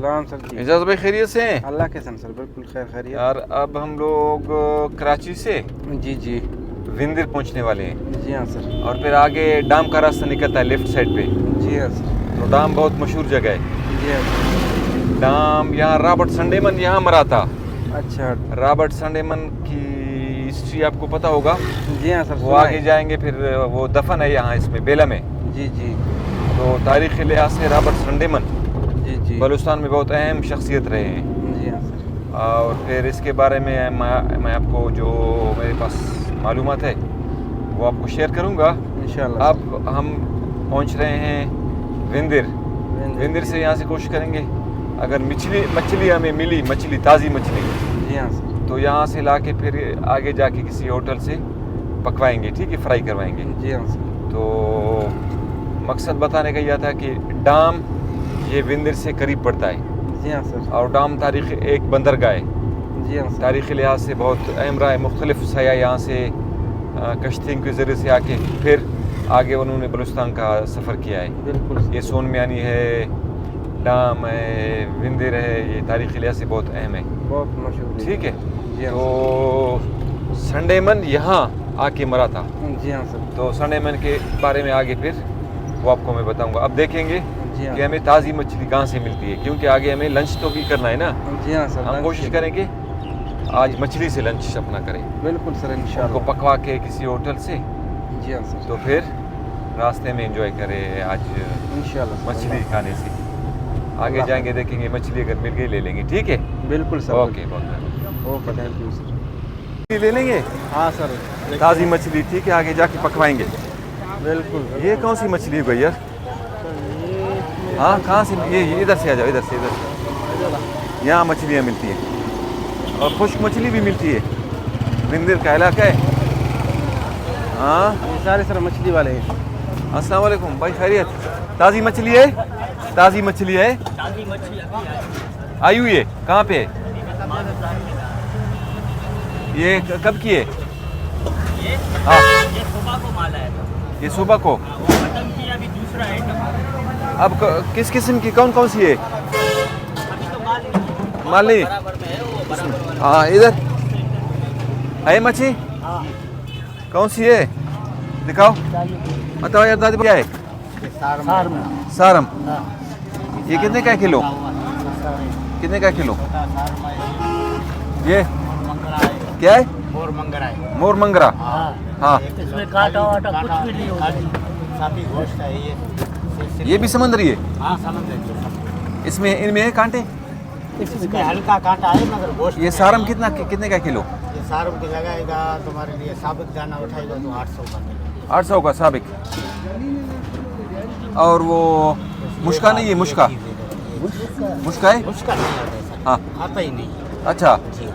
सलाम सर जी। एजाज भाई खैरियत से हैं? अल्लाह के सन सर, बिल्कुल खैर खैरियत। यार अब हम लोग कराची से जी जी विंदिर पहुंचने वाले हैं जी हाँ सर। और फिर आगे डाम का रास्ता निकलता है लेफ्ट साइड पे। जी हाँ सर। तो डाम बहुत मशहूर जगह है। जी हाँ सर। डाम यहाँ रॉबर्ट संडेमन यहाँ मरा था। अच्छा। रॉबर्ट संडेमन की हिस्ट्री आपको पता होगा। जी हाँ सर। वो आगे जाएंगे, फिर वो दफन है यहाँ इसमें बेला में। जी जी तो तारीख़ी लिहाज से रॉबर्ट संडेमन जी जी बलूचिस्तान में बहुत अहम शख्सियत रहे हैं। जी हाँ सर। और फिर इसके बारे में मैं आपको जो मेरे पास मालूमात है वो आपको शेयर करूँगा इंशाल्लाह। अब हम पहुँच रहे हैं विंदिर। विंदिर से यहाँ से कोशिश करेंगे अगर मछली हमें मिली, ताज़ी मछली, जी हाँ सर, तो यहाँ से ला के फिर आगे जाके किसी होटल से पकवाएंगे, ठीक है, फ्राई करवाएंगे। जी हाँ सर। तो मकसद बताने का यह था कि डाम ये विंदिर से करीब पड़ता है। जी हाँ सर। और डाम तारीख़ एक बंदरगाह है। जी हाँ सर। तारीख़ी लिहाज से बहुत अहम रहा है। मुख्तलिफ सयाह यहाँ से कश्तियों के ज़रिए से आके फिर आगे उन्होंने बलूचिस्तान का सफ़र किया है। बिल्कुल। ये सोन मियानी है, डाम है, विंदिर है, ये तारीख़ी लिहाज से बहुत अहम है, बहुत मशहूर। ठीक है। जी हाँ तो संडेमन यहाँ आके मरा था। जी हाँ सर। तो संडेमन के बारे में आगे फिर वो आपको मैं बताऊंगा। अब देखेंगे जी हाँ कि हमें ताज़ी मछली कहाँ से मिलती है, क्योंकि आगे हमें लंच तो भी करना है ना। जी हाँ सर। हम कोशिश करेंगे आज मछली से लंच अपना करें, बिल्कुल सर, इंशाल्लाह। उनको पकवा के किसी होटल से, जी हाँ सर। तो फिर रास्ते में एंजॉय करें आज इंशाल्लाह मछली खाने से। आगे जाएंगे देखेंगे मछली अगर मिल गई ले लेंगे, ठीक है। बिल्कुल sir. Okay, okay, thank you sir. ले लेंगे हाँ सर, ताज़ी मछली, ठीक है, आगे जाके पकवाएंगे। बिल्कुल। ये कौन सी मछली है भैया? हाँ, कहाँ से? ये इधर से आ जाओ, इधर से यहाँ मछलियाँ मिलती हैं और खुश्क मछली भी मिलती है। विंदिर का इलाका है। हाँ, ये सारे सर मछली वाले हैं। अस्सलाम वालेकुम भाई, खैरियत? ताज़ी मछली है? ताज़ी मछली है? आई हुई है? कहाँ पे है? ये कब की है? हाँ, ये सुबह को माला है। ये सुबह को। खत्म किया, अभी दूसरा है। अब किस किस्म की, कौन कौन सी है? अभी तो माली। बराबर में है, वो बराबर में। हाँ, इधर है मच्छी। हाँ, कौन सी है? दिखाओ, बताओ यार दादी क्या है? सारम। ये कितने का है किलो? कितने का किलो? ये क्या है? मोर मंगरा। हाँ, इसमें काटा वाटा कुछ भी नहीं होता। साफी गोश्त है ये। ये भी समुद्री है। हाँ, समझ। इसमें इनमें है कांटे? इसमें हल्का कांटा है मगर गोश्त। ये सारम कितने का किलो? ये सारम के लगाएगा तुम्हारे लिए, साबित दाना उठाएगा तो 800 का किलो। 800 का साबिक। और वो मुश्का नहीं है? मुश्का है? उसका नहीं आता है सर। हाँ, आता ही नहीं। अच्छा। जी,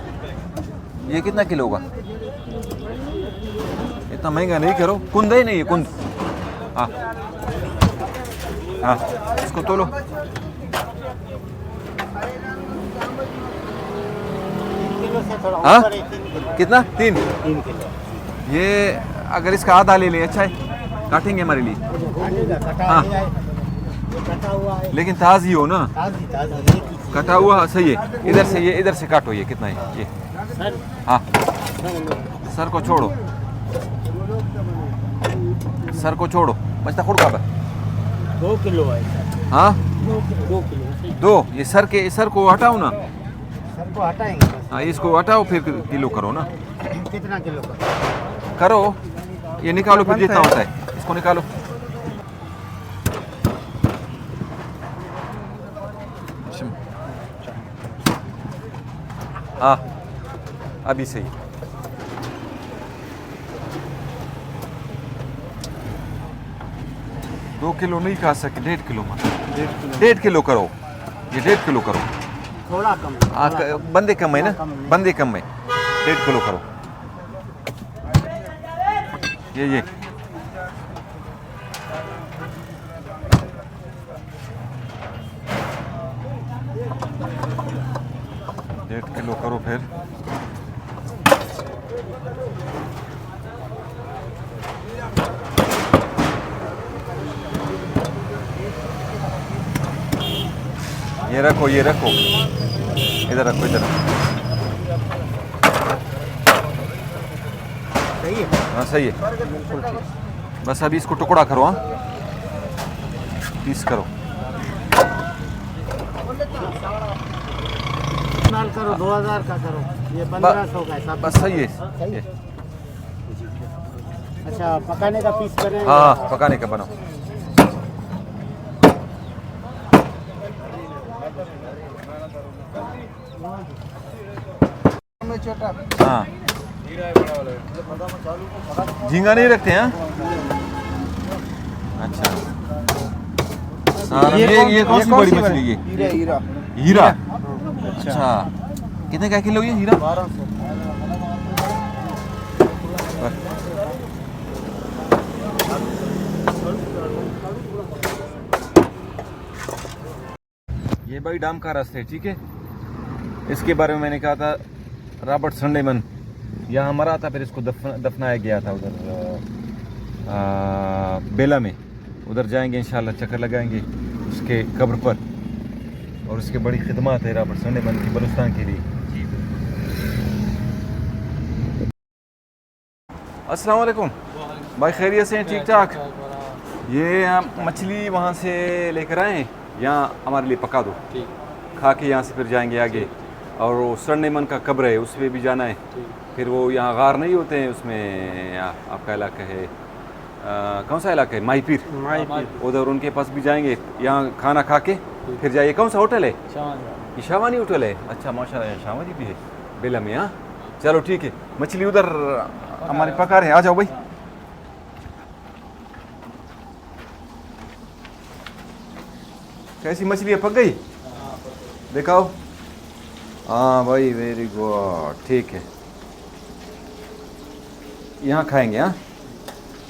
ये कितना किलो का? इतना महंगा नहीं करो। कुंद है नहीं है? कुंद। हाँ हाँ, इसको तोलो। 3 किलो से थोड़ा हाँ? ऊपर है। 3 किलो। कितना? 3 किलो। ये अगर इसका आधा ले लें, अच्छा है, काटेंगे हमारे लिए। कटा हाँ। है, ये कटा हुआ है। लेकिन ताज़ी हो ना। ताज़ी ताज़ी एक ही चीज़। कटा हुआ सही है। इधर से काटो। ये कितना है ये? सर, हाँ, सर को छोड़ो, सर को छोड़ो। बचता खुड़ का 2 किलो है सर। हाँ, 2 किलो। 2। ये सर को हटाओ ना। सर को हटाएंगे बस। हाँ, इसको हटाओ फिर किलो करो ना। कितना किलो का? करो, ये निकालो फिर जितना होता है, इसको निकालो। हाँ, अभी सही। दो किलो नहीं खा सके, 1.5 किलो में। 1.5 किलो करो, ये 1.5 किलो करो। थोड़ा कम। हाँ, बंदे कम है ना, बंदे कम है। 1.5 किलो करो। ये 1.5 किलो करो फिर। ये रखो, ये रखो, इधर रखो, इधर रखो। सही है। हाँ सही है। बस अभी इसको टुकड़ा करो, हाँ पीस करो। नाल करो 2000 का करो, ये 1500 का है साहब। बस सही है। ये। अच्छा पकाने का पीस करें। हाँ पकाने का बनाओ। हाँ झींगा नहीं रखते हैं? अच्छा ये कौन सी बड़ी मछली? ये हीरा। हीरा। अच्छा कितने का किलो ये हीरा? 1200। ये भाई डाम का रास्ते, ठीक है। इसके बारे में मैंने कहा था रॉबर्ट संडेमन यहाँ मरा था, फिर इसको दफनाया गया था उधर बेला में। उधर जाएंगे इंशाल्लाह, चक्कर लगाएंगे उसके कब्र पर। और उसकी बड़ी खिदमत है रॉबर्ट संडेमन की बलूचिस्तान के लिए। अस्सलाम वालेकुम भाई, खैरियत से हैं? ठीक ठाक। ये हम मछली वहाँ से लेकर आए हैं, यहाँ हमारे लिए पका दो, खा के यहाँ से फिर जाएंगे आगे। और वो संडेमन का कब्र है, उस पर भी जाना है। फिर वो यहाँ गार नहीं होते हैं, उसमें आपका इलाका है कौन सा इलाका है? माहीपीर। उधर उनके पास भी जाएंगे, यहाँ खाना खा के फिर जाइए। कौन सा होटल है? ये शावानी होटल है। अच्छा माशाल्लाह, यहाँ शावानी भी है बेला में। हाँ चलो ठीक है, मछली उधर हमारे पका रहे हैं। आ जाओ भाई। कैसी मछली है? पक गई? दिखाओ। हाँ भाई वेरी गुड, ठीक है। यहाँ खाएंगे। हाँ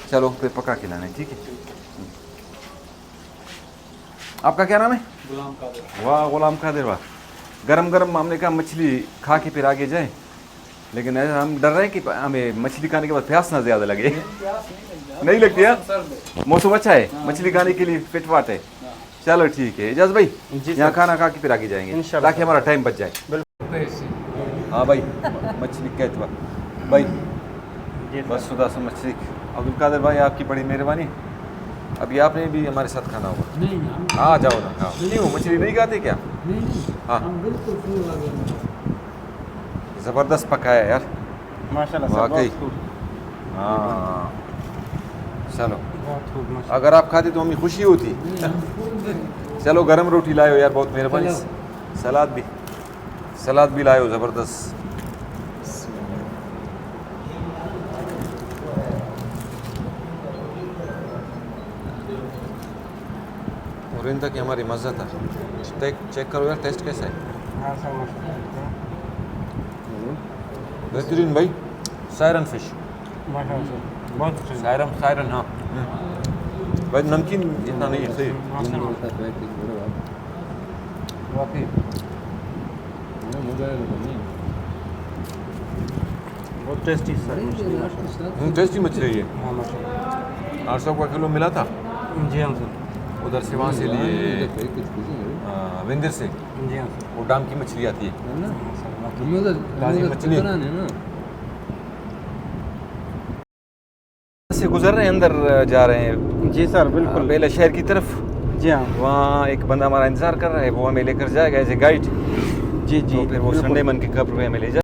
चलो फिर पका के लाना है, ठीक है। आपका क्या नाम है? गुलाम कादिर। वाह गुलाम कादिर वाह। गरम गरम हमने कहा मछली खा के फिर आगे जाए, लेकिन ऐसा हम डर रहे हैं कि हमें मछली खाने के बाद प्यास ना ज़्यादा लगे। नहीं लगती है? मौसम अच्छा है मछली खाने के लिए, फिट फाट है। चलो ठीक है इजाज़ भाई, यहाँ खाना खा के फिर आगे जाएंगे ताकि हमारा टाइम बच जाए। हाँ भाई मछली कहते भाई बस खुदा से मछली। अब्दुल कादिर भाई आपकी बड़ी मेहरबानी। अभी आपने भी हमारे साथ खाना होगा। हाँ जाओ ना। हाँ क्यों मछली नहीं खाते क्या? हाँ ज़बरदस्त पकाया यार माशाल्लाह वाकई। हाँ चलो अगर आप खाते तो हमें खुशी होती। चलो गरम रोटी लाए यार, बहुत मेहरबानी। सलाद भी लाए हो ज़बरदस्त। और इन तक हमारी मज़ा था। चेक करो यार, टेस्ट कैसा है? बेहतरीन भाई। Siren fish, siren. हाँ भाई नमकीन इतना नहीं है, सही वाकई। बहुत टेस्टी सर। टेस्टी मछली है ये। 800 का किलो मिला था जी हाँ सर। उधर से, वहाँ से लिए विंदर से। जी हाँ सर। वो डाम की मछली आती है, ताज़ी मछली से गुजर रहे हैं, अंदर जा रहे हैं। जी सर बिल्कुल। बेला शहर की तरफ। जी हाँ। वहाँ एक बंदा हमारा इंतज़ार कर रहा है, वो हमें लेकर जाएगा एज ए गाइड। जी जी। तो फिर वो संडेमन के कब्र पे हमें ले जाए।